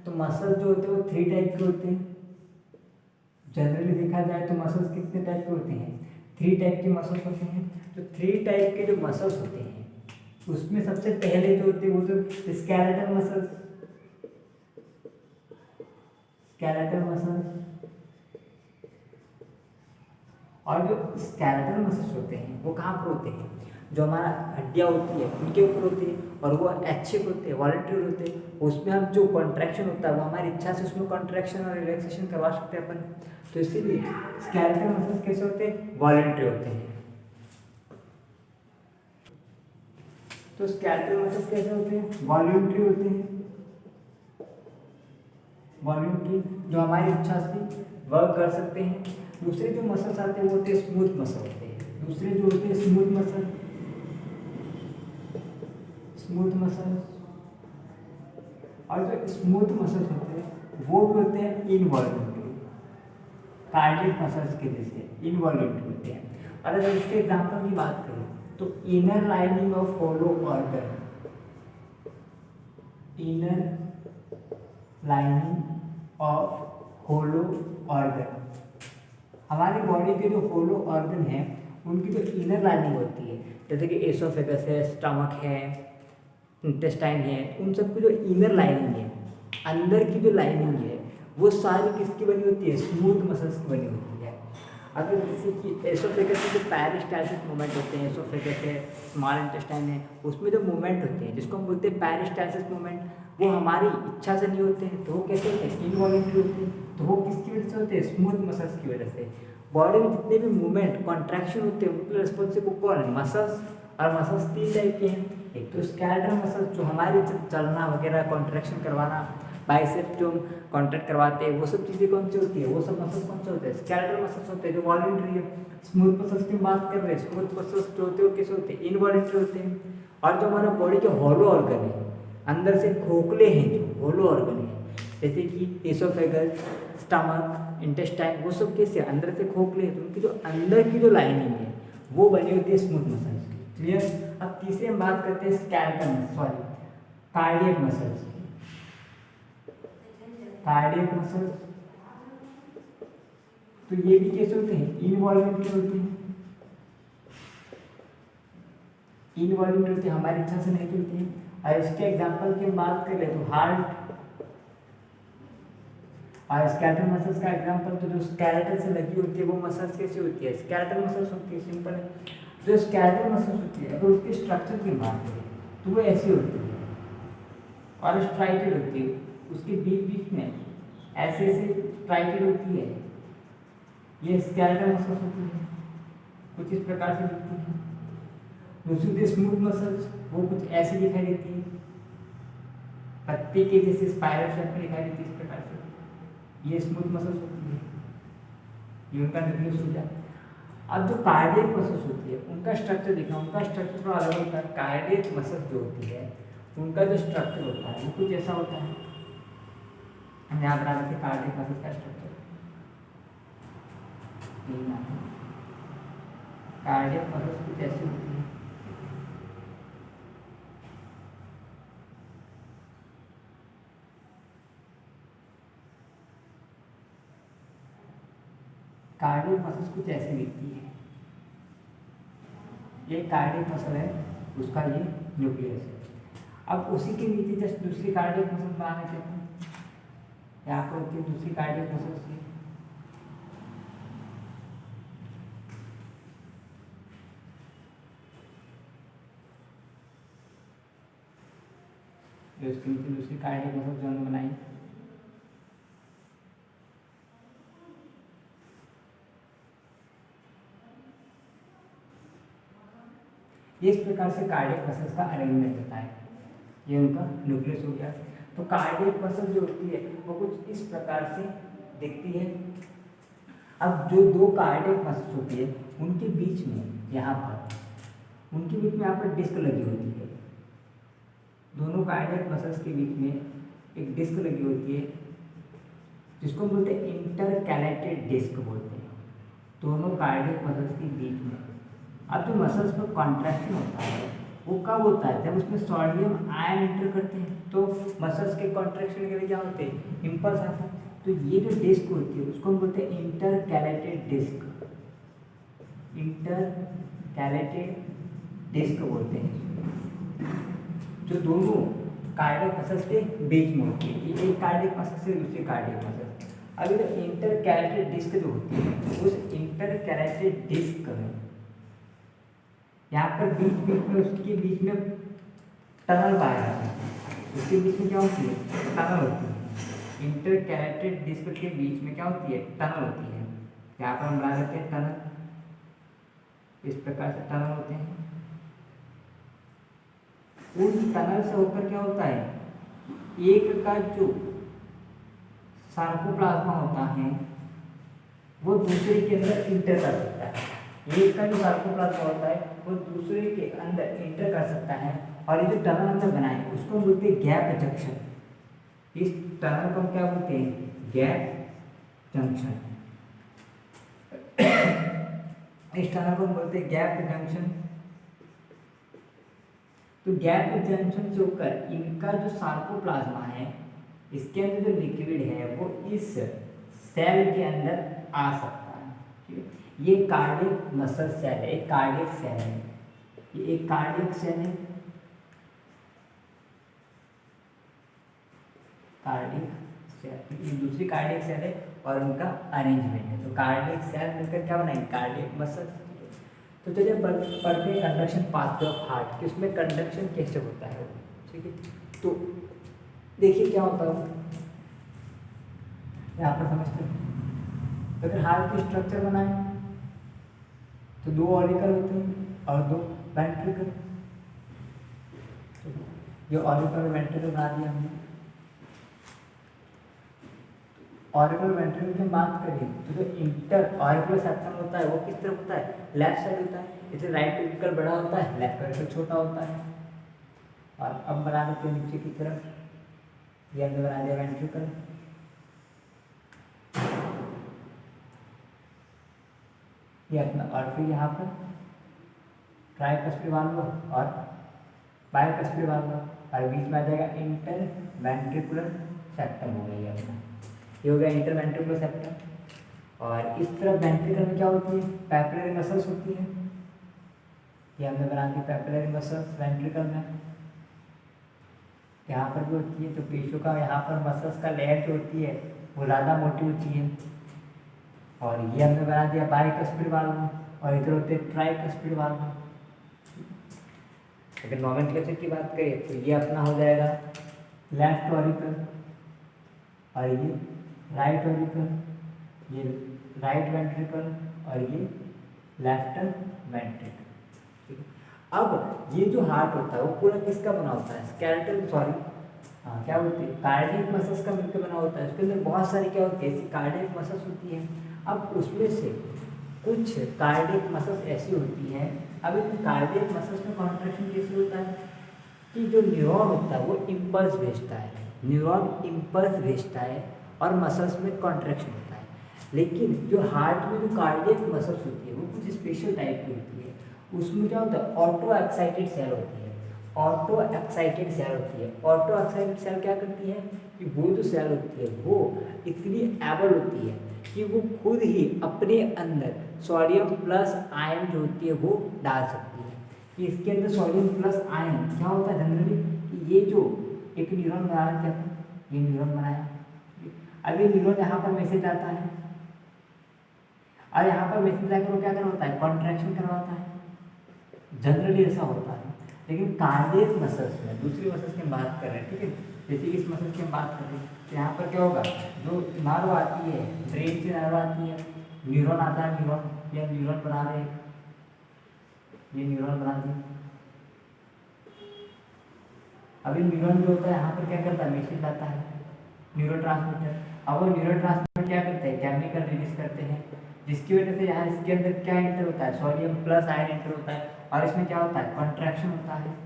तो मसल जो होते हैं वो 3 टाइप के होते हैं। जनरली देखा जाए तो मसल्स कितने टाइप के होते हैं? 3 टाइप के मसल्स होते हैं। तो 3 टाइप के जो मसल्स होते हैं उसमें सबसे पहले जो होते हैं वो तो स्केलेटल मसल्स, स्केलेटल मसल्स। और जो स्केलेटल मसल्स होते हैं वो कहाँ पर होते हैं? जो हमारा हड्डियाँ होती है उनके ऊपर होती है, और वो ऐच्छिक होते हैं, वॉलंटरी होते हैं। उसमें हम जो कॉन्ट्रैक्शन होता है वो हमारी इच्छा से उसमें कॉन्ट्रैक्शन और रिलैक्सेशन करवा सकते हैं अपन। तो इसीलिए स्केलेटल मसल्स कैसे होते हैं? वॉलंटरी होते हैं। तो स्केलेटल मसल्स कैसे होते हैं? वॉलंटरी होते हैं। वॉलंटरी जो हमारी इच्छा से वर्क कर सकते हैं। दूसरे जो मसल्स आते हैं वो होते हैं स्मूथ मसल होते हैं। दूसरे जो होते हैं स्मूथ मसल, स्मूथ मसल्स। और जो स्मूथ मसल्स होते हैं वो भी होते हैं इनवॉल्यूंटरी, कार्डियक मसल्स के जैसे इनवॉल्यूंटरी होते हैं। और अगर इसके एग्जांपल की बात करें तो inner lining of hollow organ, inner lining of hollow organ. हमारी बॉडी के जो होलो ऑर्गन है उनकी जो इनर लाइनिंग होती है, जैसे कि एसोफेगस है, स्टमक है, इंटेस्टाइन है, उन सब की जो इनर लाइनिंग है, अंदर की जो लाइनिंग है, वो सारी किसकी बनी होती है? स्मूथ मसल्स की बनी होती है। अगर जैसे कि एसोफेगस में जो पेरिस्टाल्सिस मूवमेंट होते हैं, एसोफेगस है, स्मॉल इंटेस्टाइन है, उसमें जो मूवमेंट होते हैं जिसको हम बोलते हैं पेरिस्टाल्सिस मूवमेंट, वो हमारी इच्छा से नहीं होते हैं, तो वो कैसे होते हैं? इनवॉलंटरी होते हैं। तो वो किसकी वजह से होते हैं? स्मूथ मसल्स की वजह से। बॉडी में जितने भी मूवमेंट कॉन्ट्रैक्शन होते हैं उनके रिस्पॉन्सिबल कौन है? मसल्स। और मसल्स तीन टाइप के हैं, एक तो स्केलेटल मसल्स जो हमारी चलना वगैरह कॉन्ट्रैक्शन करवाना, बाइसेप्स जो कॉन्ट्रैक्ट करवाते हैं, वो सब चीज़ें कौन सी होती है? वो सब मसल्स कौन से होते हैं? स्केलेटल मसल्स होते हैं जो वॉलंटरी है। स्मूथ मसल्स की बात कर रहे हैं, स्मूथ मसल्स जो होते हैं वो कैसे होते हैं? इनवॉलंटरी होते हैं। और जो हमारा बॉडी के हॉलो ऑर्गन है, अंदर से खोखले हैं जो होलो ऑर्गन है, जैसे कि एसोफेगस, स्टमक, इंटेस्टाइन, वो सब कैसे अंदर से खोखले हैं, तो उनकी जो अंदर की जो लाइनिंग है वो बनी होती है स्मूथ मसल्स की। क्लियर? अब तीसरे हम बात करते हैं स्केलेटल सॉरी कार्डियक मसल्स की। कार्डियक मसल्स तो ये भी कैसे होते हैं? इनवॉल्यूंटरी होते हैं। इनवॉल्यूंटरी होते हैं, हमारी इच्छा से नहीं चलते हैं। और इसके एग्जांपल की हम बात कर ले तो हार्ट और स्केलेटल मसल्स का एग्जांपल, तो जो स्केलेटल से लगी होती है वो मसल्स कैसी होती है? स्केलेटल मसल्स होती है। सिंपल है। जो स्केलेटल मसल्स होती है अगर उसके स्ट्रक्चर की बात करें तो वो ऐसी होती है और स्ट्राइटेड होती है, उसके बीच बीच में ऐसे ऐसे स्ट्राइटेड होती है। ये स्केलेटल मसल्स होती है, कुछ इस प्रकार से दिखती है। दूसरी स्मूथ मसल्स वो कुछ ऐसी दिखाई देती है, पत्ते के जैसे स्पाइरल शेप में दिखाई देती है, इस प्रकार से। ये स्मूथ मसल्स होती है, ये उनका न्यूक्लियस हो गया। अब जो कार्डियक मसल्स होती है उनका स्ट्रक्चर देखना, उनका स्ट्रक्चर थोड़ा अलग होता है। कार्डियक मसल्स जो होती है उनका जो स्ट्रक्चर होता है वो कुछ ऐसा होता है, हम यहाँ बना देते कार्डियक मसल्स का स्ट्रक्चर। कार्डियक मसल्स कुछ ऐसी होती है। कार्डियक मसल्स कुछ ऐसी दिखती है। ये कार्डियक मसल है, उसका ये न्यूक्लियस है। अब उसी के नीचे जस्ट दूसरी कार्डियक मसल बना लेते हैं। यहाँ पर होती है दूसरी कार्डियक मसल्स की, जो इसके नीचे दूसरी कार्डियक मसल जो हमने बनाई। इस प्रकार से कार्डियक मसल्स का अरेंजमेंट होता है। ये उनका न्यूक्लियस हो गया। तो कार्डियक मसल जो होती है वो कुछ इस प्रकार से दिखती है। अब जो दो कार्डियक मसल्स होती है उनके बीच में यहाँ पर उनके बीच में यहाँ पर डिस्क लगी होती है। दोनों कार्डियक मसल्स के बीच में एक डिस्क लगी होती है जिसको बोलते हैं इंटरकैलेटेड डिस्क बोलते हैं, दोनों कार्डियक मसल्स के बीच में। अब जो मसल्स पर कॉन्ट्रैक्शन होता है वो कब होता है? जब उसमें सोडियम आयन एंटर करते हैं तो मसल्स के कॉन्ट्रैक्शन के लिए क्या होते हैं? इम्पल्स आता है। तो ये जो डिस्क होती है उसको हम बोलते हैं इंटरकैलेटेड डिस्क, इंटरकैलेटेड डिस्क बोलते हैं, जो दोनों कार्डियक मसल्स के बीच में होती है। ये एक कार्डियक मसल से दूसरी कार्डियक मसल। अभी जो इंटरकैलेटेड डिस्क जो होती है उस इंटरकैलेटेड डिस्क में यहाँ पर बीच बीच में उसके बीच में टनल पाया जाता है। उसके बीच में क्या होती है? टनल होती है। इंटरकैलेटेड डिस्क के बीच में क्या होती है? टनल होती है। यहाँ पर हम बना देते हैं टनल, इस प्रकार से टनल होते हैं। उन टनल से होकर क्या होता है? एक का जो सार्कोप्लाज्मा होता है वो दूसरे के अंदर इंटर कर सकता है। एक का जो सार्कोप्लाज्मा होता है वो दूसरे के अंदर इंटर कर सकता है। और ये जो टनल हमने बनाए उसको बोलते हैं गैप जंक्शन। इस टनल को हम क्या बोलते हैं? Gap junction. इस टनल को हम बोलते हैं गैप जंक्शन। तो गैप जंक्शन से होकर इनका जो सार्कोप्लाज्मा है, इसके अंदर जो लिक्विड है वो इस सेल के अंदर आ सकता है। ठीक है, ये कार्डियक मसल सेल है, एक कार्डियक सेल है, ये एक कार्डियक सेल है, कार्डियक सेल, ये दूसरी कार्डियक सेल है और उनका अरेंजमेंट है। तो कार्डियक सेल मिलकर क्या बनाएंगे, कार्डियक मसल। तो चलिए पढ़ते हैं कंडक्शन पाथवे ऑफ हार्ट कि उसमें कंडक्शन कैसे होता है। ठीक है, तो देखिए क्या होता है यहाँ पर समझते हैं। तो अगर हार्ट की स्ट्रक्चर बनाए तो दो ऑरिकल होते हैं और दो वेंट्रिकल। ये ऑरिकल और वेंट्रिकल बना दिया हमने। ऑरिकल वेंट्रिकल की बात करें तो जो इंटर ऑरिकुलर सेप्टम होता है वो किस तरफ होता है, लेफ्ट साइड होता है। जैसे राइट वेंट्रिकल बड़ा होता है, लेफ्ट वेंट्रिकल छोटा होता है। और अब बना देते हैं नीचे की तरफ, ये हमने बना दिया वेंट्रिकल। ये अपना, और फिर यहाँ पर ट्राइकस्पिड वाल्व और बाइकस्पिड वाल्व और बीच में आ जाएगा इंटर वेंट्रिकुलर सेप्टम हो गया ये अपना, ये हो गया इंटर वेंट्रिकुलर सेप्टम। और इस तरफ वेंट्रिकल में क्या होती है, पैपिलरी मसल्स होती है। ये हमने बना दी पैपिलरी मसल्स वेंट्रिकल में, यहाँ पर भी होती है। तो टिश्यू का यहाँ पर मसल्स का लेयर जो होती है वो ज़्यादा मोटी होती है। और ये हमने बना दिया बाइकस्पिड वाल्व और इधर होते हैं ट्राइकस्पिड वाल्व। अगर नोमेनक्लेचर की बात करें तो ये अपना हो जाएगा लेफ्ट ऑरिकल और ये राइट ऑरिकल, ये राइट वेंट्रिकल और ये लेफ्ट वेंट्रिकल। ठीक है, अब ये जो हार्ट होता है वो पूरा किसका बना होता है, स्केलेटल, सॉरी क्या बोलते हैं, कार्डियक मसल्स का मिलकर बना होता है। उसके अंदर बहुत सारी क्या होती है, ऐसी कार्डियक मसल्स होती हैं। अब उसमें से कुछ कार्डियक मसल्स ऐसी होती हैं, अब इन कार्डियक मसल्स में कॉन्ट्रैक्शन कैसे होता है कि जो न्यूरॉन होता है वो इम्पल्स भेजता है, न्यूरॉन इम्पल्स भेजता है और मसल्स में कॉन्ट्रैक्शन होता है। लेकिन जो हार्ट में जो कार्डियक मसल्स होती है वो कुछ स्पेशल टाइप की होती है। उसमें क्या होता है, ऑटो एक्साइटेड सेल होती है, ऑटो एक्साइटेड सेल होती है। ऑटो एक्साइटेड सेल क्या करती है कि वो जो सेल होती है वो इतनी एबल होती है कि वो खुद ही अपने अंदर सोडियम प्लस आयन जो होती है वो डाल सकती है। कि इसके अंदर सोडियम प्लस आयन क्या होता है जनरली कि ये जो एक न्यूरॉन बनाया, क्या था ये न्यूरॉन बनाया, अब ये न्यूरॉन यहाँ पर मैसेज आता है और यहाँ पर मैसेज आकर वो क्या कर होता है, कॉन्ट्रैक्शन करवाता है। जनरली ऐसा होता है। लेकिन कार्डियक मसल्स में, दूसरी मसल्स की बात कर रहे हैं, ठीक है, जैसे इस मसल की हम बात कर रहे हैं तो यहाँ पर क्या होगा, जो नर्व आती है, ब्रेन से नर्व आती है, न्यूरॉन आता है, न्यूरॉन, ये न्यूरॉन बना रहे हैं, ये न्यूरॉन बना दिए। अभी न्यूरॉन जो होता है यहाँ पर क्या करता है, मैसेज आता है न्यूरोट्रांसमीटर। अब वो न्यूरोट्रांसमीटर क्या करते हैं, केमिकल रिलीज करते हैं, जिसकी वजह से यहाँ इसके अंदर क्या एंटर होता है, सोडियम प्लस आयन एंटर होता है और इसमें क्या होता है, कॉन्ट्रैक्शन होता है।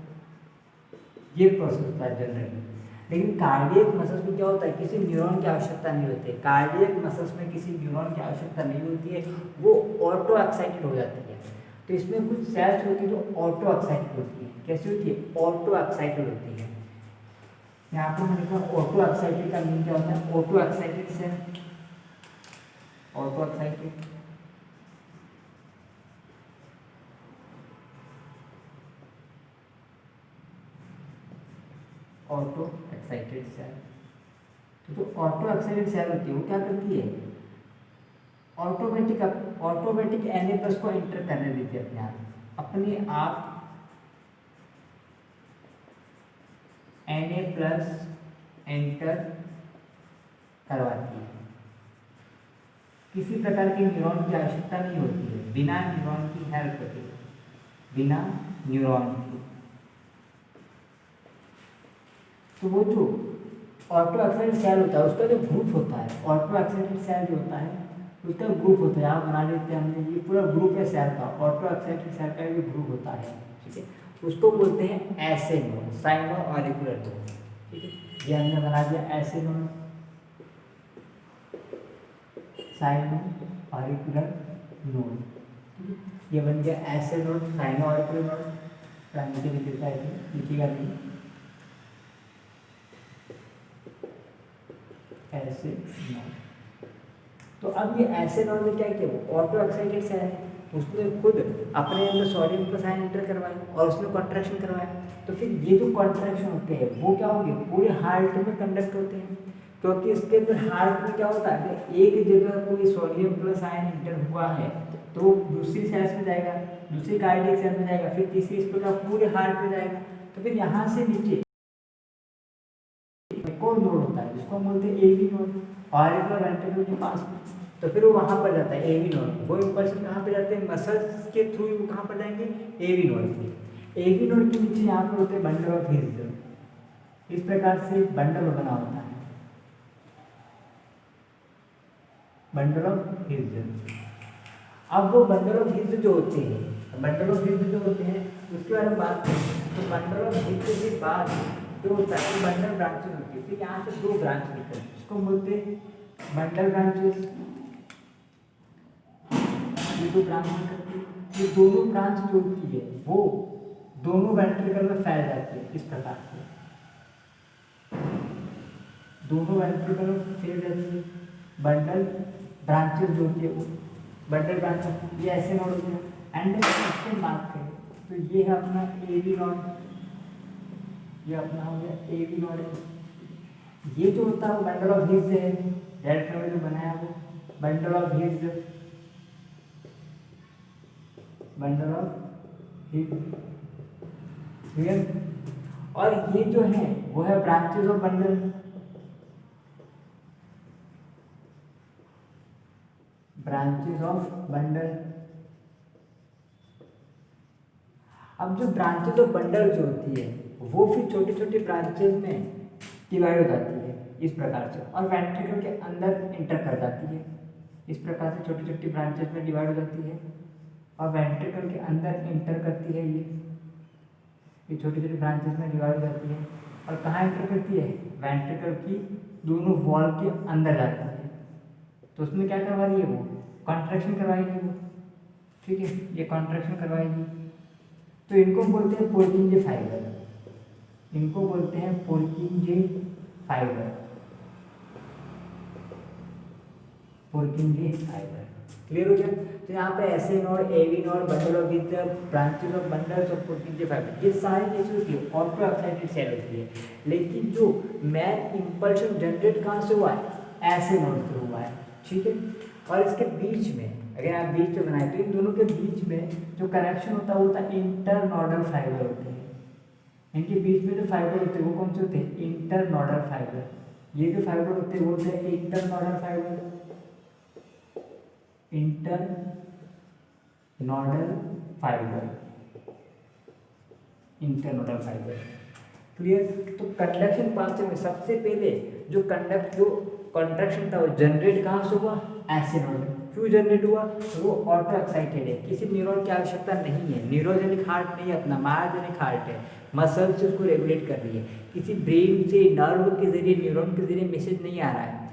ये प्रोसेस होता है जनरली। लेकिन कार्डियक मसल्स में क्या होता है, किसी न्यूरॉन की आवश्यकता नहीं होती है। कार्डियक मसल्स में किसी न्यूरॉन की आवश्यकता नहीं होती है, वो ऑटो एक्साइटेड हो जाती है। तो इसमें कुछ सेल्स होती है जो ऑटो एक्साइटेड होती है। कैसी होती है, ऑटो एक्साइटेड होती है। यहाँ पर मैंने कहा ऑटो एक्साइटेड का मीन क्या होता है, auto excited cell, auto excited, auto excited cell. तो जो ऑटो एक्साइटेड सेल होती है वो क्या करती है, ऑटोमेटिक Na+ को एंटर करने देती है अपने आप Na+ एंटर करवाती है। किसी प्रकार के न्यूरॉन की आवश्यकता नहीं होती है, बिना न्यूरॉन की हेल्प के, बिना न्यूरॉन की। तो वो जो ऑटो एक्साइटेड सेल होता है उसका जो ग्रुप होता है, ऑटो एक्साइटेड सेल जो होता है उसका ग्रुप होता है, यहाँ बना लेते हैं हमने, ये पूरा ग्रुप है सेल का, ऑटो एक्साइटेड सेल का भी ग्रुप होता है। ठीक है, उसको बोलते हैं ऐसे नोड, साइनो ऑरिकुलर नोड। ठीक है, ये हमने बना दिया ऐसे नोड, साइनो ऑरिकुलर नोड। ये बन गया ऐसे node, sino auricular node. Primary के लिए है लिखिएगा नहीं ऐसे नॉड। तो अब ये ऐसे नॉड में क्या किया, ऑटो एक्साइटेड सेल है, उसने खुद अपने अंदर सोडियम प्लस आयन एंटर करवाया और उसमें कॉन्ट्रैक्शन करवाया। तो फिर ये जो कॉन्ट्रैक्शन होते हैं वो क्या होंगे, पूरे हार्ट में कंडक्ट होते हैं, क्योंकि इसके अंदर हार्ट में क्या होता है कि एक जगह कोई सोडियम प्लस आयन एंटर हुआ है तो वो दूसरी सेल्स में जाएगा, दूसरी कार्डियक सेल में जाएगा, फिर तीसरी इस प्रकार पूरे हार्ट में जाएगा। तो फिर यहाँ से नीचे कौन नोड होता है जिसको हम बोलते हैं एवी नोड, ऑरिकुलर वेंट्रिकल के पास में। तो फिर वो वहाँ पर जाता है एवी नोड। वो इंपल्शन कहाँ पे जाते हैं, मसल्स के थ्रू वो कहाँ पर जाएंगे, एवी नोड पे। एवी नोड के नीचे यहाँ पर होते हैं बंडल ऑफ हिल्स। इस प्रकार से बंडल बना होता है, बंडल ऑफ हिल्स। अब वो बंडल ऑफ हिल्स जो होते हैं, बंडल ऑफ हिल्स जो होते हैं उसके बारे में बात करें तो बंडल ऑफ हिल्स के बाद जो होता है बंडल ब्रांचेस होती है। फिर यहाँ से दो ब्रांच निकलते हैं, इसको बोलते हैं बंडल ब्रांचेस। ये दो ब्रांच निकलती है, ये दोनों ब्रांच जो होती है वो दोनों वेंट्रिकल में फैल जाती है। इस प्रकार से दोनों वेंट्रिकल में फैल जाती है। बंडल ब्रांचेस जो होती है वो बंडल ब्रांचेस ये ऐसे नोड होते हैं। एंड इसके बात करें तो ये है अपना एवी नोड, ये अपना हो गया एवी नोड। ये जो होता है वो बंडल ऑफ हिल्स है, डायरेक्ट में जो बनाया वो bundle of hills, bundle of hills. और ये जो है वो है branches of bundle, branches of bundle. अब जो ब्रांचेस ऑफ बंडल जो होती है वो फिर छोटे छोटे ब्रांचेस में डिवाइड हो जाती है इस प्रकार से, और वेंट्रिकल के अंदर इंटर कर जाती है। इस प्रकार से छोटी छोटी ब्रांचेस में डिवाइड हो जाती है और वेंट्रिकल के अंदर इंटर करती है। ये छोटी छोटी ब्रांचेस में डिवाइड हो जाती है और कहाँ इंटर करती है, वेंट्रिकल की दोनों वॉल के अंदर जाती है। तो उसमें क्या करवा रही है, वो कॉन्ट्रैक्शन करवाएगी वो, ठीक है, ये कॉन्ट्रैक्शन करवाएगी। तो इनको बोलते हैं पोर्किंजे फाइबर, इनको बोलते हैं Purkinje fibre, Purkinje fibre. Clear हो गया। तो यहाँ पे SA node, AV node, bundle of His, branches of bundles और पोर्किंजे फाइबर, ये सारी चीजें होती है ऑटो एक्साइटेड सेल होती है। लेकिन जो मेन इंपल्शन जनरेट कहाँ से हुआ है, ऐसे नोड से हुआ है, ठीक है। और इसके बीच में अगर आप बीच में बनाए तो इन दोनों के बीच में जो कनेक्शन होता है वो होता है इंटरनोडल फाइबर होते हैं। इनके बीच में जो फाइबर होते हैं वो कौन से होते हैं, इंटरनोडल फाइबर। ये जो फाइबर होते हैं वो होते हैं internodal fibre, internodal fibre, internodal fibre. Clear. तो कंडक्शन पाथ में सबसे पहले जो कॉन्ट्रैक्शन था वो जनरेट कहाँ से हुआ, ऐसे नोड में। क्यों जनरेट हुआ, तो वो ऑटो एक्साइटेड है, किसी न्यूरॉन की आवश्यकता नहीं है, न्यूरोजेनिक हार्ट नहीं है, अपना मायोजेनिक हार्ट है, मसल से उसको रेगुलेट कर रही है, किसी ब्रेन से नर्व के जरिए न्यूरॉन के जरिए मैसेज नहीं आ रहा है।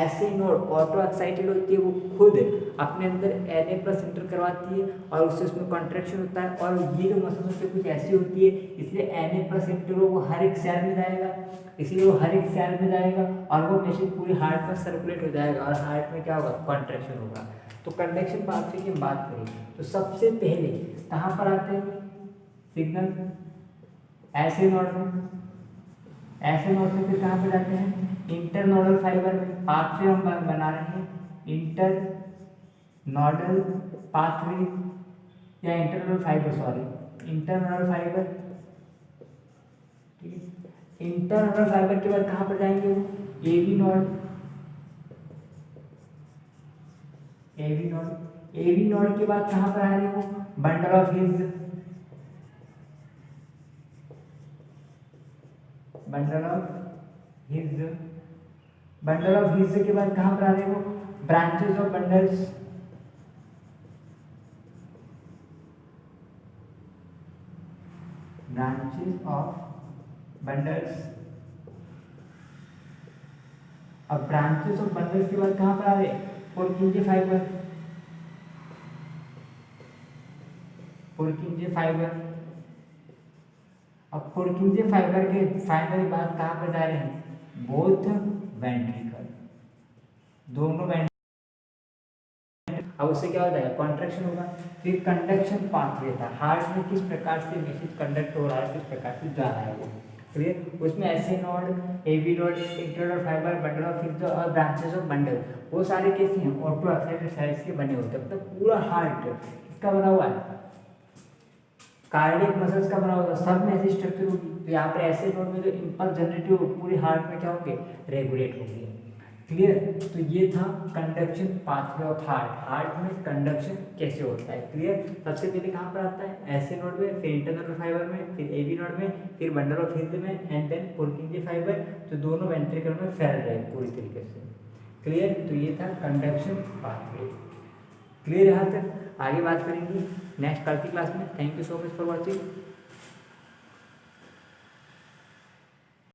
ऐसे नोड ऑटो एक्साइटेड होती है, वो खुद अपने अंदर Na प्लस इंटर करवाती है और उससे उसमें कॉन्ट्रैक्शन होता है। और ये जो मसल्स होती है कुछ ऐसी होती है, इसलिए Na प्लस इंटर वो हर एक सेल में जाएगा, इसलिए वो हर एक सेल में जाएगा और वो मैसेज पूरे हार्ट में सर्कुलेट हो जाएगा और हार्ट में क्या होगा, कॉन्ट्रैक्शन होगा। तो कंडक्शन पाथवे की बात करें तो सबसे पहले कहाँ पर आते हैं सिग्नल, ऐसे नोड में, ऐसे नोड से फिर कहाँ पे जाते हैं, इंटरनोडल फाइबर में। पाथवे हम बना रहे हैं इंटरनोडल पाथवे या internodal fibre, sorry internodal fibre, ठीक है। इंटरनोडल फाइबर के बाद कहाँ पर जाएंगे वो, AV node, AV node. AV node के बाद कहाँ पर आ रहे हैं वो, bundle of hills, bundle of hills. Bundle of hills के बाद कहाँ पर आ रहे हैं वो, branches of bundles, branches of bundles. अब ब्रांचेस ऑफ बंडल्स के बाद कहाँ पर आ रहे हैं, पोर्किंजे फाइबर, पोर्किंजे फाइबर। अब पुरकिंजे फाइबर के फाइनल बात कहाँ पर जा रहे हैं, बोथ वेंट्रिकल, दोनों वेंट्रिकल। अब उससे क्या हो जाएगा, कॉन्ट्रैक्शन होगा, फिर कंडक्शन पाथवे था, हार्ट में किस प्रकार से मैसेज कंडक्ट हो रहा है, किस प्रकार से जा रहा है वो क्लियर। उसमें SA node, AV node, internal fibre, bundle of filter और ब्रांचेस ऑफ बंडल, वो सारे कैसे हैं, ऑटो एक्साइटेड साइड्स के बने होते हैं। मतलब पूरा हार्ट किसका बना हुआ है, कार्डियक मसल्स का बना होगा, सब में ऐसी स्ट्रक्चर होगी। तो यहाँ पे ऐसे नोड में जो इम्पल्स जनरेट हो पूरे हार्ट में क्या होंगे, रेगुलेट होंगे क्लियर। तो ये था conduction pathway of heart, heart में कंडक्शन कैसे होता है क्लियर। सबसे पहले कहाँ पर आता है, ऐसे नोड में, फिर इंटरनल फाइबर में, फिर एबी नोड में, फिर बंडल ऑफ हिल्स में, एंड देन पुरकिंजे फाइबर, जो दोनों वेंट्रिकल में फैल रहे हैं पूरी तरीके से क्लियर। तो ये था कंडक्शन पाथवे क्लियर। यहाँ तक आगे बात करेंगे नेक्स्ट कल की क्लास में। Thank you so much for watching.